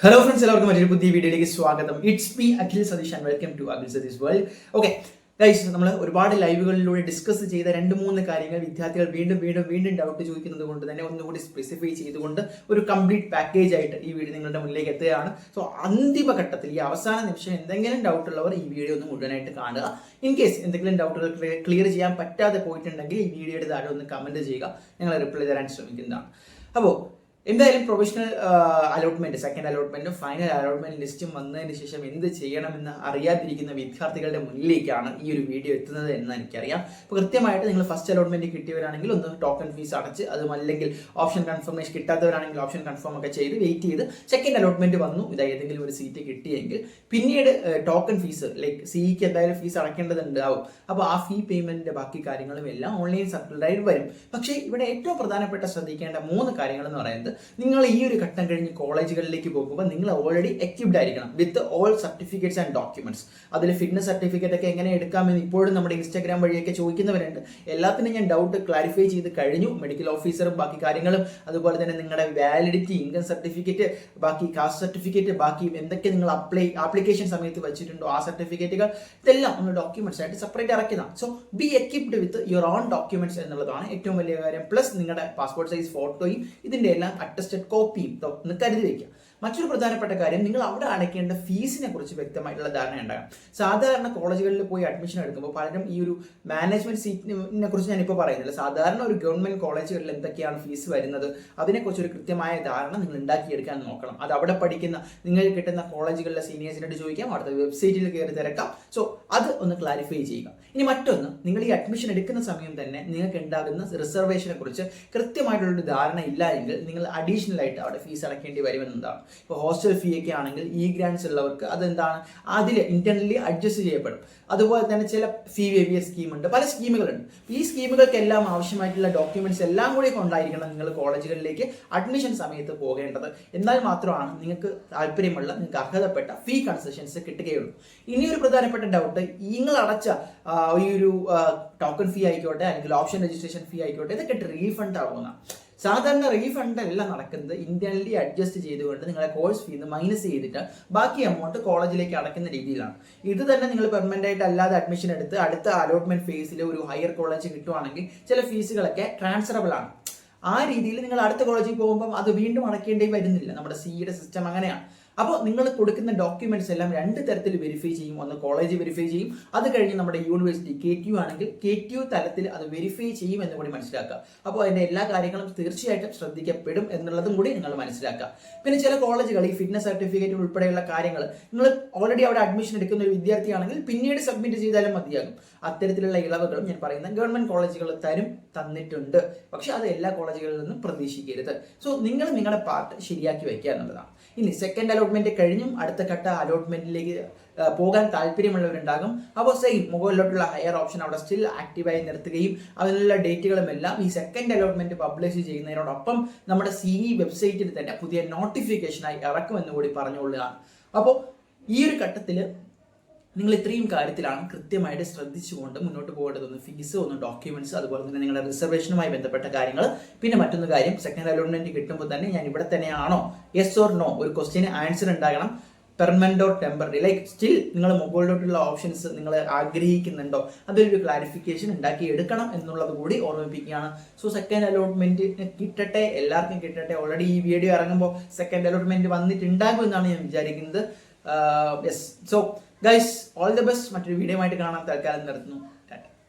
Hello friends, എല്ലാവർക്കും മറ്റൊരു പുതിയ വീഡിയോയിലേക്ക് സ്വാഗതം. It's me Akhil Satheesh and welcome to Akhil Satheesh world. Okay guys, നമ്മൾ ഒരുപാട് ലൈവുകളിലൂടെ ഡിസ്കസ് ചെയ്ത 2-3 കാര്യങ്ങൾ വിദ്യാർത്ഥികൾ വീണ്ടും ഡൗട്ട് ചോദിക്കുന്നത് കൊണ്ട് തന്നെ ഒന്നുകൂടി സ്പെസിഫൈ ചെയ്തുകൊണ്ട് ഒരു കംപ്ലീറ്റ് പാക്കേജ് ആയിട്ട് ഈ വീഡിയോ നിങ്ങളുടെ മുന്നിലേക്ക് എത്തുകയാണ്. സോ അന്തിമ ഘട്ടത്തിൽ ഈ അവസാന നിമിഷം എന്തെങ്കിലും ഡൗട്ട് ഉള്ളവർ ഈ വീഡിയോ ഒന്ന് മുഴുവനായിട്ട് കാണുക. ഇൻ കേസ് എന്തെങ്കിലും ഡൗട്ടുകൾ ക്ലിയർ ചെയ്യാൻ പറ്റാതെ പോയിട്ടുണ്ടെങ്കിൽ ഈ വീഡിയോയുടെ താഴെ ഒന്ന് കമന്റ് ചെയ്യുക, ഞങ്ങൾ റിപ്ലൈ തരാൻ ശ്രമിക്കുന്നതാണ്. അപ്പോൾ എന്തായാലും പ്രൊഫഷണൽ അലോട്ട്മെന്റ്, സെക്കൻഡ് അലോട്ട്മെന്റും ഫൈനൽ അലോട്ട്മെന്റ് ലിസ്റ്റും വന്നതിന് ശേഷം എന്ത് ചെയ്യണമെന്ന് അറിയാതിരിക്കുന്ന വിദ്യാർത്ഥികളുടെ മുന്നിലേക്കാണ് ഈ ഒരു വീഡിയോ എത്തുന്നത് എന്ന് എനിക്കറിയാം. അപ്പോൾ കൃത്യമായിട്ട് നിങ്ങൾ ഫസ്റ്റ് അലോട്ട്മെന്റ് കിട്ടിയവരാണെങ്കിൽ ഒന്ന് ടോക്കൺ ഫീസ് അടച്ച്, അതും അല്ലെങ്കിൽ ഓപ്ഷൻ കൺഫർമേഷൻ കിട്ടാത്തവരാണെങ്കിൽ ഓപ്ഷൻ കൺഫേം ഒക്കെ ചെയ്ത് വെയിറ്റ് ചെയ്ത് സെക്കൻഡ് അലോട്ട്മെന്റ് വന്നു, ഇത് ഏതെങ്കിലും ഒരു സീറ്റ് കിട്ടിയെങ്കിൽ പിന്നീട് ടോക്കൺ ഫീസ് ലൈക്ക് സിഇക്ക് എന്തായാലും ഫീസ് അടയ്ക്കേണ്ടതുണ്ടാവും. അപ്പോൾ ആ ഫീ പേയ്മെന്റിന്റെ ബാക്കി കാര്യങ്ങളും എല്ലാം ഓൺലൈൻ സർക്കുലറായിട്ട് വരും. പക്ഷേ ഇവിടെ ഏറ്റവും പ്രധാനപ്പെട്ട ശ്രദ്ധിക്കേണ്ട 3 കാര്യങ്ങൾ എന്ന് പറയുന്നത്, നിങ്ങൾ ഈ ഒരു ഘട്ടം കഴിഞ്ഞ് കോളേജുകളിലേക്ക് പോകുമ്പോൾ നിങ്ങൾ ഓൾറെഡി എക്വിപ്ഡ് ആയിരിക്കണം with all certificates and documents. അതിൽ ഫിറ്റ്നസ് സർട്ടിഫിക്കറ്റ് ഒക്കെ എങ്ങനെ എടുക്കാമെന്ന് ഇപ്പോഴും നമ്മുടെ ഇൻസ്റ്റാഗ്രാം വഴിയൊക്കെ ചോദിക്കുന്നവരുണ്ട്. എല്ലാത്തിനും ഞാൻ ഡൗട്ട് ക്ലാരിഫൈ ചെയ്ത് കഴിഞ്ഞു. മെഡിക്കൽ ഓഫീസറും ബാക്കി കാര്യങ്ങളും, അതുപോലെ തന്നെ നിങ്ങളുടെ വാലിഡിറ്റി, ഇൻകം സർട്ടിഫിക്കറ്റ്, ബാക്കി കാസ്റ്റ് സർട്ടിഫിക്കറ്റ്, ബാക്കി എന്തൊക്കെ നിങ്ങൾ ആപ്ലിക്കേഷൻ സമയത്ത് വെച്ചിട്ടുണ്ടോ ആ സർട്ടിഫിക്കറ്റുകൾ, ഇതെല്ലാം നമ്മൾ ഡോക്യുമെന്റ്സ് ആയിട്ട് സെപ്പറേറ്റ് ഇറക്കിയതാണ്. So be equipped with your own documents എന്നുള്ളതാണ് ഏറ്റവും വലിയ കാര്യം. പ്ലസ് നിങ്ങളുടെ പാസ്പോർട്ട് സൈസ് ഫോട്ടോയും ഇതിന്റെ എല്ലാം അറ്റസ്റ്റഡ് കോപ്പിയും ഒന്ന് കരുതി വയ്ക്കുക. മറ്റൊരു പ്രധാനപ്പെട്ട കാര്യം, നിങ്ങൾ അവിടെ അടയ്ക്കേണ്ട ഫീസിനെ കുറിച്ച് വ്യക്തമായിട്ടുള്ള ധാരണ ഉണ്ടാകും. സാധാരണ കോളേജുകളിൽ പോയി അഡ്മിഷൻ എടുക്കുമ്പോൾ പലരും ഈ ഒരു മാനേജ്മെന്റ് സീറ്റിനെ കുറിച്ച് ഞാനിപ്പോൾ പറയുന്നില്ല, സാധാരണ ഒരു ഗവൺമെന്റ് കോളേജുകളിൽ എന്തൊക്കെയാണ് ഫീസ് വരുന്നത് അതിനെക്കുറിച്ച് ഒരു കൃത്യമായ ധാരണ നിങ്ങൾ ഉണ്ടാക്കിയെടുക്കാൻ നോക്കണം. അത് അവിടെ പഠിക്കുന്ന നിങ്ങൾക്ക് കിട്ടുന്ന കോളേജുകളിലെ സീനിയേഴ്സിനോട് ചോദിക്കാം, അവിടുത്തെ വെബ്സൈറ്റിൽ കയറി തിരക്കാം. സോ അത് ഒന്ന് ക്ലാരിഫൈ ചെയ്യുക. ഇനി മറ്റൊന്ന്, നിങ്ങൾ ഈ അഡ്മിഷൻ എടുക്കുന്ന സമയം തന്നെ നിങ്ങൾക്ക് ഉണ്ടാകുന്ന റിസർവേഷനെ കുറിച്ച് കൃത്യമായിട്ടുള്ളൊരു ധാരണ ഇല്ല എങ്കിൽ നിങ്ങൾ അഡീഷണൽ ആയിട്ട് അവിടെ ഫീസ് അടയ്ക്കേണ്ടി വരുമെന്നതാണ്. ഇപ്പോൾ ഹോസ്റ്റൽ ഫീ ഒക്കെ ആണെങ്കിൽ ഇ ഗ്രാൻഡ്സ് ഉള്ളവർക്ക് അതെന്താണ്, അതിൽ ഇന്റർണലി അഡ്ജസ്റ്റ് ചെയ്യപ്പെടും. അതുപോലെ തന്നെ ചില ഫീ വേവിയർ സ്കീമുണ്ട്, പല സ്കീമുകളുണ്ട്. ഈ സ്കീമുകൾക്കെല്ലാം ആവശ്യമായിട്ടുള്ള ഡോക്യുമെന്റ്സ് എല്ലാം കൂടി കൊണ്ടായിരിക്കണം നിങ്ങൾ കോളേജുകളിലേക്ക് അഡ്മിഷൻ സമയത്ത് പോകേണ്ടത്. എന്നാൽ മാത്രമാണ് നിങ്ങൾക്ക് താല്പര്യമുള്ള, നിങ്ങൾക്ക് അർഹതപ്പെട്ട ഫീ കൺസെഷൻസ് കിട്ടുകയുള്ളൂ. ഇനിയൊരു പ്രധാനപ്പെട്ട ഡൗട്ട്, നിങ്ങൾ അടച്ച ഈ ഒരു ടോക്കൺ ഫീ ആയിക്കോട്ടെ അല്ലെങ്കിൽ ഓപ്ഷൻ രജിസ്ട്രേഷൻ ഫീ ആയിക്കോട്ടെ, ഇതൊക്കെ റീഫണ്ട് ആവുന്ന. സാധാരണ റീഫണ്ട് അല്ല നടക്കുന്നത്, ഇന്റർണലി അഡ്ജസ്റ്റ് ചെയ്തുകൊണ്ട് നിങ്ങളെ കോഴ്സ് ഫീന്ന് മൈനസ് ചെയ്തിട്ട് ബാക്കി എമൗണ്ട് കോളേജിലേക്ക് അടയ്ക്കുന്ന രീതിയിലാണ്. ഇത് തന്നെ നിങ്ങൾ പെർമനന്റ് ആയിട്ട് അല്ലാതെ അഡ്മിഷൻ എടുത്ത് അടുത്ത അലോട്ട്മെന്റ് ഫേസിൽ ഒരു ഹയർ കോളേജ് കിട്ടുവാണെങ്കിൽ ചില ഫീസുകളൊക്കെ ട്രാൻസ്ഫറബിൾ ആണ്. ആ രീതിയിൽ നിങ്ങൾ അടുത്ത കോളേജിൽ പോകുമ്പോൾ അത് വീണ്ടും അടയ്ക്കേണ്ടി വരുന്നില്ല. നമ്മുടെ സിയുടെ സിസ്റ്റം അങ്ങനെയാണ്. അപ്പോൾ നിങ്ങൾ കൊടുക്കുന്ന ഡോക്യുമെന്റ്സ് എല്ലാം 2 തരത്തിൽ വെരിഫൈ ചെയ്യും. ഒന്ന് കോളേജ് വെരിഫൈ ചെയ്യും, അത് കഴിഞ്ഞ് നമ്മുടെ യൂണിവേഴ്സിറ്റി KTU ആണെങ്കിൽ KTU തലത്തിൽ അത് വെരിഫൈ ചെയ്യും എന്ന് കൂടി മനസ്സിലാക്കുക. അപ്പോൾ അതിന്റെ എല്ലാ കാര്യങ്ങളും തീർച്ചയായിട്ടും ശ്രദ്ധിക്കപ്പെടും എന്നുള്ളതും കൂടി നിങ്ങൾ മനസ്സിലാക്കുക. പിന്നെ ചില കോളേജുകൾ ഈ ഫിറ്റ്നസ് സർട്ടിഫിക്കറ്റ് ഉൾപ്പെടെയുള്ള കാര്യങ്ങൾ നിങ്ങൾ ഓൾറെഡി അവിടെ അഡ്മിഷൻ എടുക്കുന്ന ഒരു വിദ്യാർത്ഥിയാണെങ്കിൽ പിന്നീട് സബ്മിറ്റ് ചെയ്താലും മതിയാകും. അത്തരത്തിലുള്ള ഇളവുകളും ഞാൻ പറയുന്ന ഗവൺമെന്റ് കോളേജുകൾ തന്നിട്ടുണ്ട്. പക്ഷെ അത് എല്ലാ കോളേജുകളിൽ നിന്നും പ്രതീക്ഷിക്കരുത്. സോ നിങ്ങൾ നിങ്ങളുടെ പാർട്ട് ശരിയാക്കി വയ്ക്കുക എന്നുള്ളതാണ്. ഇനി സെക്കൻഡ് അലോട്ട്മെന്റ് കഴിഞ്ഞും അടുത്ത ഘട്ട അലോട്ട്മെന്റിലേക്ക് പോകാൻ താല്പര്യമുള്ളവരുണ്ടാകും. അപ്പോൾ സെയിം മുകളിലോട്ടുള്ള ഹയർ ഓപ്ഷൻ അവിടെ സ്റ്റിൽ ആക്റ്റീവായി നിർത്തുകയും അതിനുള്ള ഡേറ്റുകളും എല്ലാം ഈ സെക്കൻഡ് അലോട്ട്മെന്റ് പബ്ലിഷ് ചെയ്യുന്നതിനോടൊപ്പം നമ്മുടെ CE വെബ്സൈറ്റിൽ തന്നെ പുതിയ നോട്ടിഫിക്കേഷനായി ഇറക്കുമെന്ന് കൂടി പറഞ്ഞുകൊള്ളുകയാണ്. അപ്പോൾ ഈ ഒരു ഘട്ടത്തിൽ നിങ്ങൾ ഇത്രയും കാര്യത്തിലാണ് കൃത്യമായിട്ട് ശ്രദ്ധിച്ചുകൊണ്ട് മുന്നോട്ട് പോകേണ്ടത്. ഒന്ന് ഫീസ്, ഒന്ന് ഡോക്യുമെന്റ്സ്, അതുപോലെ തന്നെ നിങ്ങളുടെ റിസർവേഷനുമായി ബന്ധപ്പെട്ട കാര്യങ്ങൾ. പിന്നെ മറ്റൊന്ന് കാര്യം, സെക്കൻഡ് അലോട്ട്മെന്റ് കിട്ടുമ്പോൾ തന്നെ ഞാൻ ഇവിടെ തന്നെയാണോ, യെസ് ഓർ നോ, ഒരു ക്വസ്റ്റ്യന് ആൻസർ ഉണ്ടാകണം. Permanent or temporary, like still നിങ്ങൾ മുകളിലോട്ടുള്ള ഓപ്ഷൻസ് നിങ്ങൾ ആഗ്രഹിക്കുന്നുണ്ടോ, അതൊരു ക്ലാരിഫിക്കേഷൻ ഉണ്ടാക്കി എടുക്കണം എന്നുള്ളത് കൂടി ഓർമ്മിപ്പിക്കുകയാണ്. സോ സെക്കൻഡ് അലോട്ട്മെന്റ് കിട്ടട്ടെ, എല്ലാവർക്കും കിട്ടട്ടെ. ഓൾറെഡി ഈ വീഡിയോ ഇറങ്ങുമ്പോൾ സെക്കൻഡ് അലോട്ട്മെന്റ് വന്നിട്ടുണ്ടാകും എന്നാണ് ഞാൻ വിചാരിക്കുന്നത്. Yes, so guys, all the best. മറ്റൊരു വീഡിയോ ആയിട്ട് കാണാൻ തൽക്കാലം നിർത്തുന്നു.